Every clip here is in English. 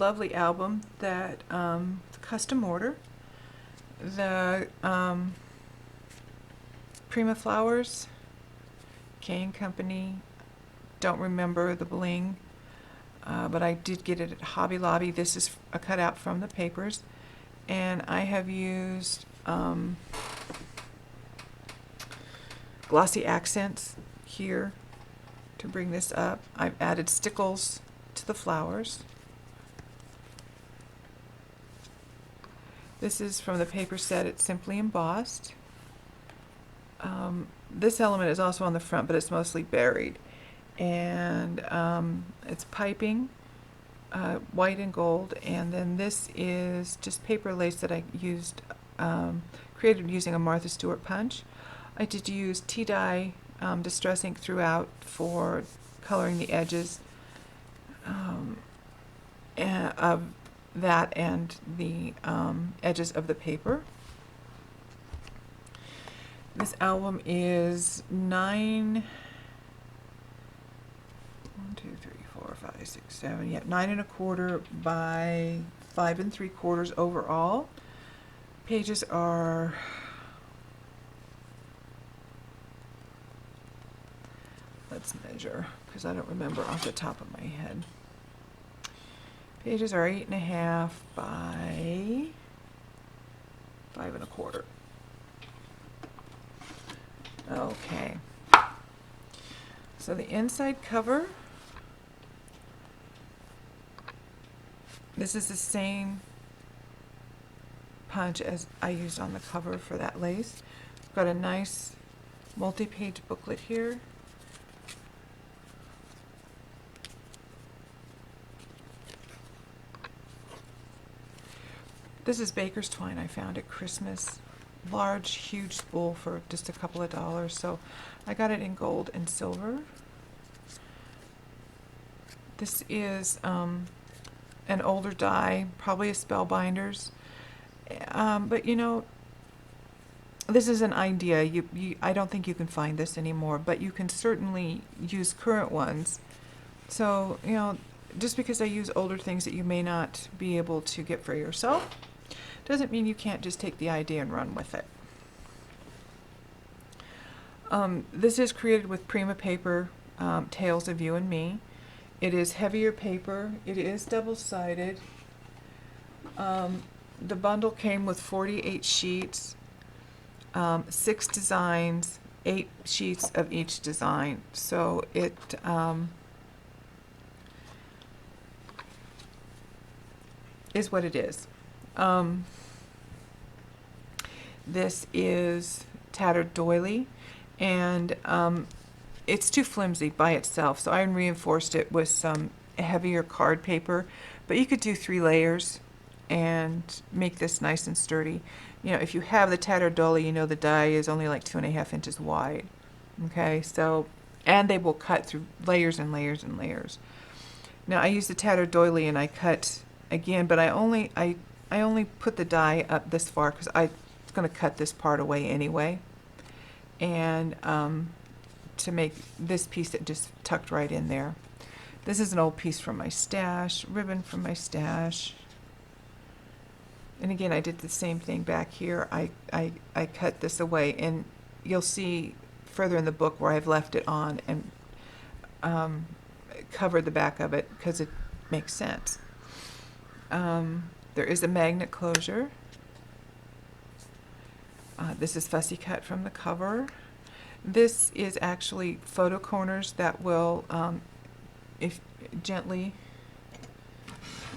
lovely album that custom order. The Prima flowers, Cane Company. Don't remember the bling, but I did get it at Hobby Lobby. This is a cutout from the papers, and I have used glossy accents here to bring this up. I've added stickles to the flowers. This is from the paper set. It's simply embossed. This element is also on the front, but it's mostly buried. And it's piping, white and gold. And then this is just paper lace that I used, created using a Martha Stewart punch. I did use tea dye distress ink throughout for coloring the edges of that and the edges of the paper. This album is 9 9 1/4 by 5 3/4 overall. Pages are let's measure because I don't remember off the top of my head. Pages are 8 1/2 by 5 1/4. Okay. So the inside cover, this is the same punch as I used on the cover for that lace. Got a nice multi-page booklet here. This is baker's twine I found at Christmas. Large, huge spool for just a couple of dollars. So I got it in gold and silver. This is an older die, probably a Spellbinders. But you know, this is an idea. I don't think you can find this anymore, but you can certainly use current ones. So, you know, just because I use older things that you may not be able to get for yourself, doesn't mean you can't just take the idea and run with it. This is created with Prima paper, Tales of You and Me. It is heavier paper. It is double-sided. The bundle came with 48 sheets, 6 designs, 8 sheets of each design. So it is what it is. This is tattered doily, and it's too flimsy by itself, so I reinforced it with some heavier card paper, but you could do 3 layers and make this nice and sturdy. You know, if you have the tattered doily, you know the die is only like 2.5 inches wide. Okay, so, and they will cut through layers and layers and layers. Now I use the tattered doily and I cut again, but I only put the die up this far because I was going to cut this part away anyway, and to make this piece that just tucked right in there. This is an old piece from my stash, ribbon from my stash. And again, I did the same thing back here. I cut this away, and you'll see further in the book where I've left it on and covered the back of it because it makes sense. There is a magnet closure. This is fussy cut from the cover. This is actually photo corners that will, if gently,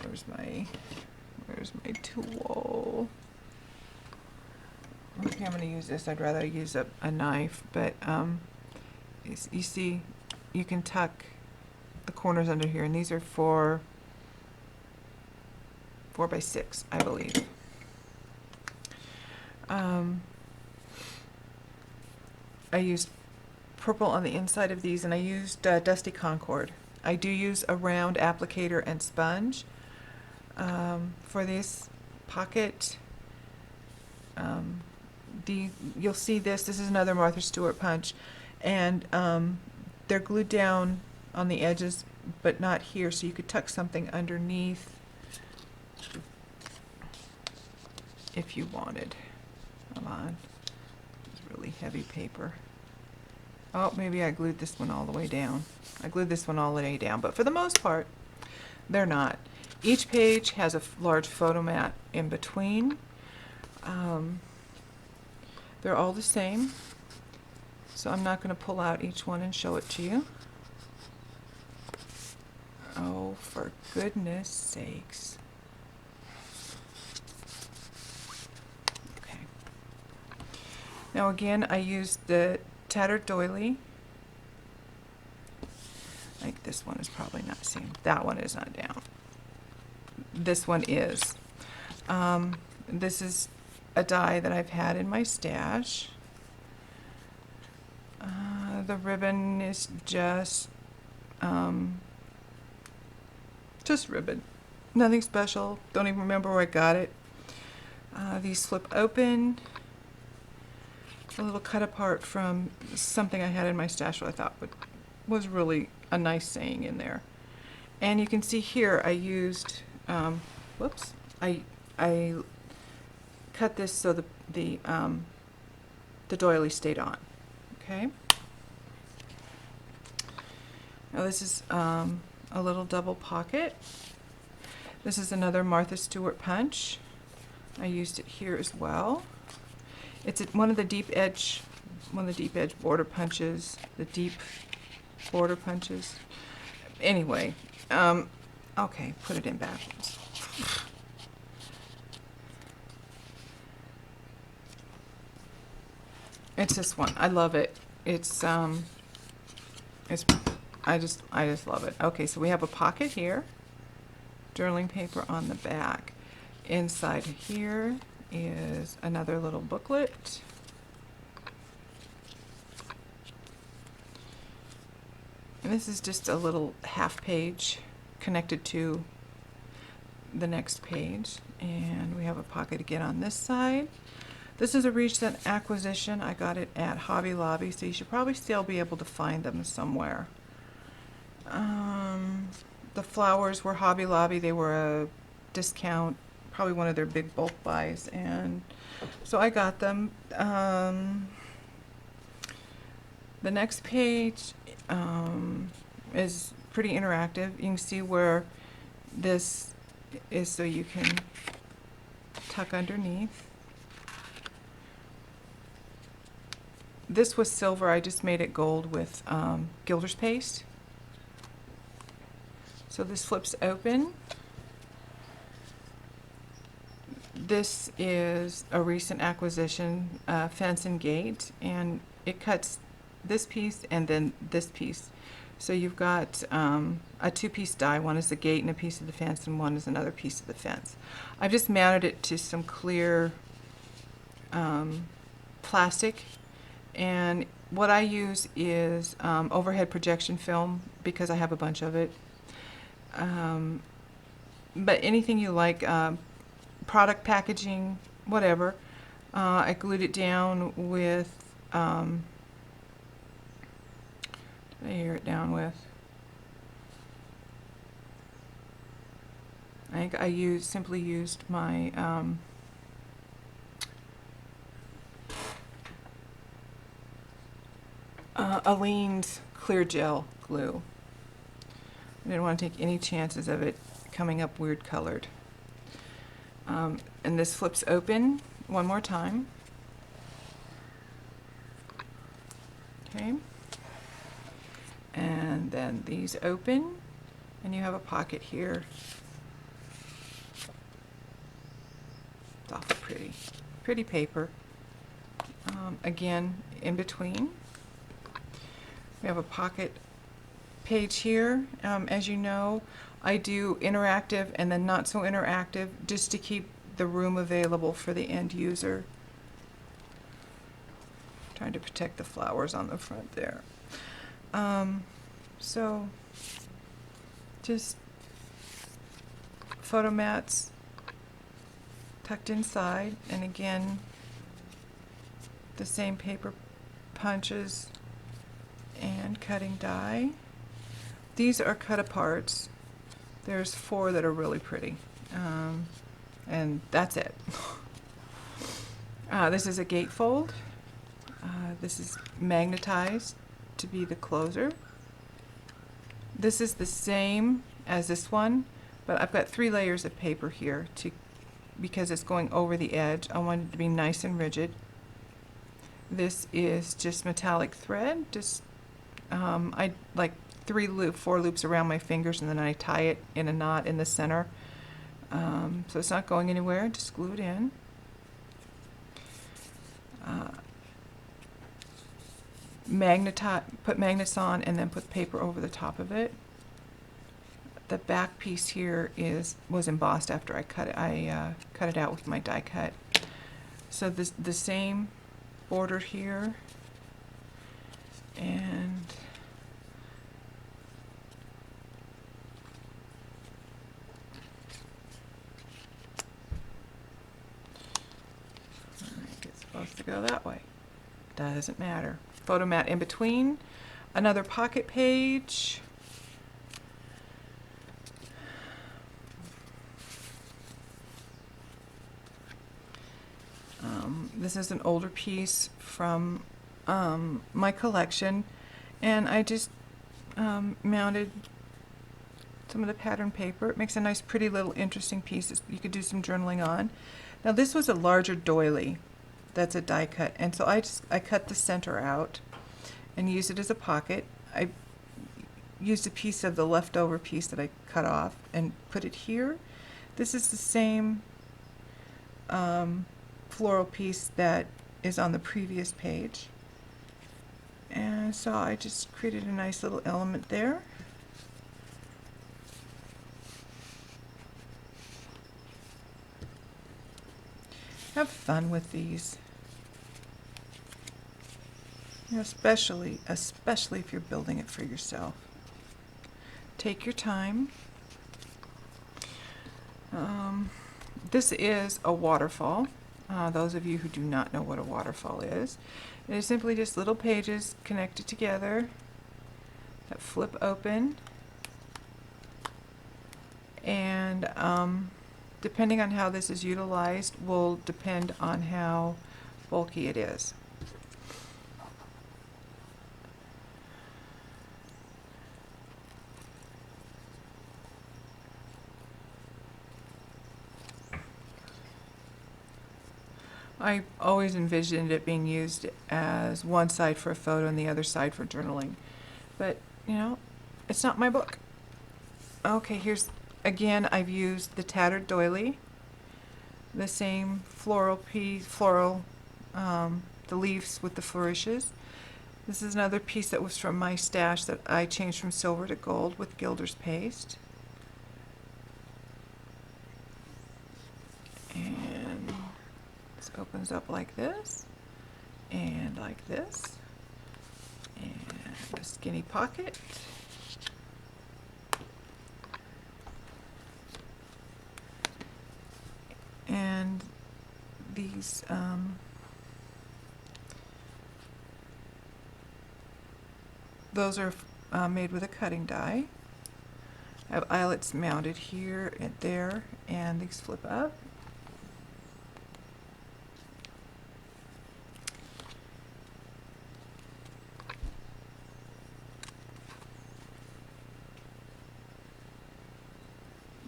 where's my tool? Okay, I'm going to use this. I'd rather use a knife, but you see, you can tuck the corners under here, and these are 4 by 6, I believe. I used purple on the inside of these, and I used Dusty Concord. I do use a round applicator and sponge for this pocket. You'll see this is another Martha Stewart punch, and they're glued down on the edges, but not here, so you could tuck something underneath if you wanted. Come on. It's really heavy paper. Oh, maybe I glued this one all the way down. I glued this one all the way down, but for the most part, they're not. Each page has a large photo mat in between. They're all the same, so I'm not going to pull out each one and show it to you. Oh, for goodness sakes. Okay. Now again, I used the tattered doily. I think this one is probably not seen. That one is not down. This one is. This is a die that I've had in my stash. The ribbon is just ribbon. Nothing special. Don't even remember where I got it. These flip open. A little cut apart from something I had in my stash that I thought was really a nice saying in there. And you can see here I used, whoops, I cut this so the doily stayed on. Okay. Now this is a little double pocket. This is another Martha Stewart punch. I used it here as well. It's one of the deep edge border punches, the deep border punches. Anyway, okay, put it in backwards. It's this one. I love it. I just love it. Okay, so we have a pocket here, journaling paper on the back. Inside here is another little booklet. And this is just a little half page connected to the next page. And we have a pocket again on this side. This is a recent acquisition. I got it at Hobby Lobby, so you should probably still be able to find them somewhere. The flowers were Hobby Lobby. They were a discount, probably one of their big bulk buys, and so I got them. The next page is pretty interactive. You can see where this is, so you can tuck underneath. This was silver. I just made it gold with gilder's paste. So this flips open. This is a recent acquisition, fence and gate, and it cuts this piece and then this piece. So you've got a two-piece die. One is the gate and a piece of the fence, and one is another piece of the fence. I've just mounted it to some clear plastic, and what I use is overhead projection film because I have a bunch of it. But anything you like, product packaging, whatever. I glued it down with, what did I hear it down with? I think I simply used my Aleene's clear gel glue. I didn't want to take any chances of it coming up weird colored. And this flips open one more time. Okay. And then these open, and you have a pocket here. It's awful pretty. Pretty paper. Again, in between. We have a pocket page here. As you know, I do interactive and then not so interactive just to keep the room available for the end user. Trying to protect the flowers on the front there. So just photo mats tucked inside, and again the same paper punches and cutting die. These are cut aparts. There's 4 that are really pretty, and that's it. This is a gatefold. This is magnetized to be the closer. This is the same as this one, but I've got 3 layers of paper here because it's going over the edge. I want it to be nice and rigid. This is just metallic thread. I like 4 loops around my fingers, and then I tie it in a knot in the center. So it's not going anywhere. Just glue it in. Put magnets on, and then put paper over the top of it. The back piece here was embossed after I cut it. I cut it out with my die cut. So the same border here, and it's supposed to go that way. Doesn't matter. Photo mat in between. Another pocket page. This is an older piece from my collection, and I just mounted some of the pattern paper. It makes a nice, pretty little interesting piece you could do some journaling on. Now this was a larger doily. That's a die cut, and so I cut the center out and used it as a pocket. I used a piece of the leftover piece that I cut off and put it here. This is the same floral piece that is on the previous page, and so I just created a nice little element there. Have fun with these. You know, especially if you're building it for yourself. Take your time. This is a waterfall. Those of you who do not know what a waterfall is, it is simply just little pages connected together that flip open, and depending on how this is utilized will depend on how bulky it is. I always envisioned it being used as one side for a photo and the other side for journaling. But, you know, it's not my book. Okay, here's, again, I've used the tattered doily, the same floral piece, the leaves with the flourishes. This is another piece that was from my stash that I changed from silver to gold with gilder's paste. And this opens up like this, and like this, and a skinny pocket. And these those are made with a cutting die. I have eyelets mounted here and there, and these flip up.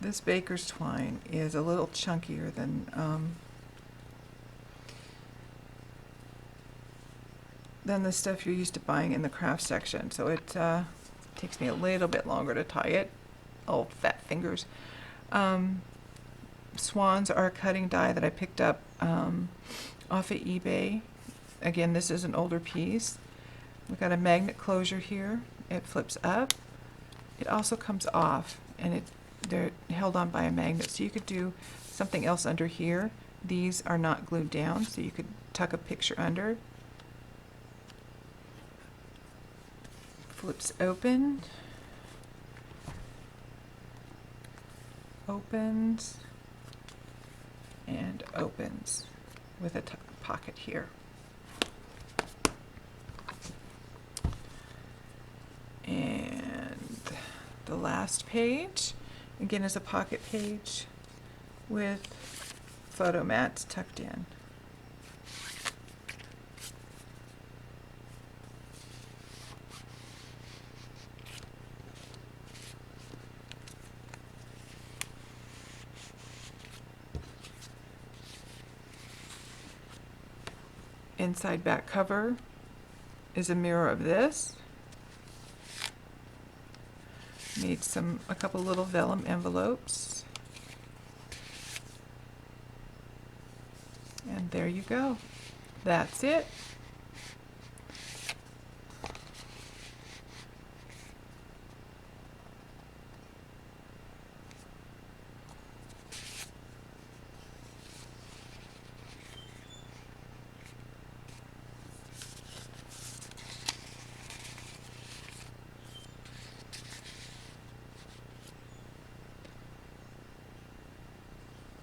This baker's twine is a little chunkier than the stuff you're used to buying in the craft section, so it takes me a little bit longer to tie it. Oh, fat fingers. Swans are a cutting die that I picked up off of eBay. Again, this is an older piece. We've got a magnet closure here. It flips up. It also comes off, and they're held on by a magnet, so you could do something else under here. These are not glued down, so you could tuck a picture under. Flips open, opens, and opens with a pocket here. And the last page, again, is a pocket page with photo mats tucked in. inside back cover is a mirror of this. Made a couple little vellum envelopes. And there you go. That's it.